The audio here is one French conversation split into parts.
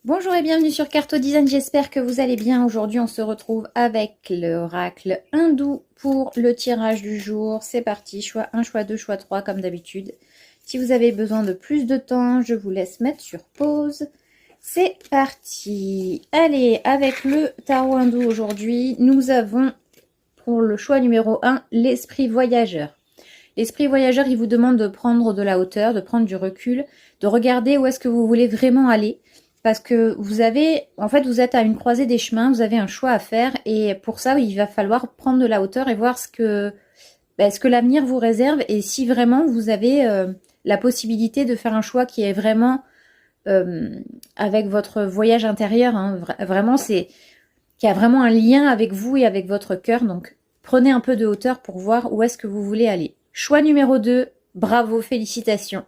Bonjour et bienvenue sur Carto Design, j'espère que vous allez bien. Aujourd'hui on se retrouve avec l'oracle hindou pour le tirage du jour. C'est parti, choix 1, choix 2, choix 3 comme d'habitude. Si vous avez besoin de plus de temps, je vous laisse mettre sur pause. C'est parti. Allez, avec le tarot hindou aujourd'hui, nous avons pour le choix numéro 1, l'esprit voyageur. L'esprit voyageur, il vous demande de prendre de la hauteur, de prendre du recul, de regarder où est-ce que vous voulez vraiment aller. Parce que vous êtes à une croisée des chemins, vous avez un choix à faire et pour ça, il va falloir prendre de la hauteur et voir ce que l'avenir vous réserve et si vraiment vous avez la possibilité de faire un choix qui est vraiment avec votre voyage intérieur, hein, vraiment qui a vraiment un lien avec vous et avec votre cœur. Donc prenez un peu de hauteur pour voir où est-ce que vous voulez aller. Choix numéro 2, bravo, félicitations.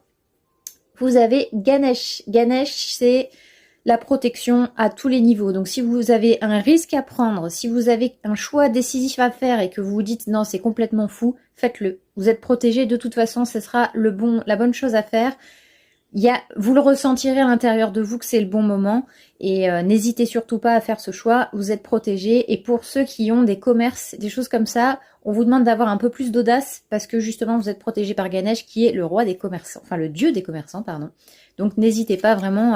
Vous avez Ganesh. Ganesh, c'est la protection à tous les niveaux. Donc si vous avez un risque à prendre, si vous avez un choix décisif à faire et que vous vous dites non, c'est complètement fou, faites-le. Vous êtes protégé, de toute façon, ce sera la bonne chose à faire. Vous le ressentirez à l'intérieur de vous que c'est le bon moment et n'hésitez surtout pas à faire ce choix, vous êtes protégé. Et pour ceux qui ont des commerces, des choses comme ça, on vous demande d'avoir un peu plus d'audace parce que justement vous êtes protégé par Ganesh qui est le roi des commerçants, enfin le dieu des commerçants, pardon. Donc n'hésitez pas vraiment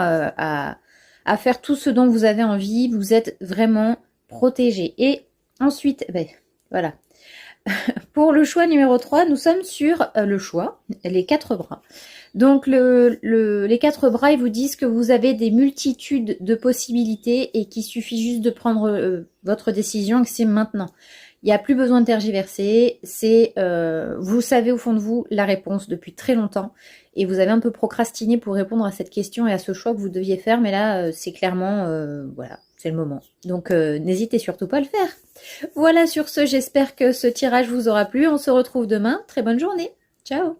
à faire tout ce dont vous avez envie, vous êtes vraiment protégé. Et ensuite, voilà. Pour le choix numéro 3, nous sommes sur le choix, les 4 bras. Donc les 4 bras, ils vous disent que vous avez des multitudes de possibilités et qu'il suffit juste de prendre votre décision et que c'est maintenant. Il n'y a plus besoin de tergiverser, vous savez au fond de vous la réponse depuis très longtemps et vous avez un peu procrastiné pour répondre à cette question et à ce choix que vous deviez faire, mais là c'est clairement, voilà, c'est le moment. Donc n'hésitez surtout pas à le faire. Voilà, sur ce, j'espère que ce tirage vous aura plu, on se retrouve demain, très bonne journée, ciao.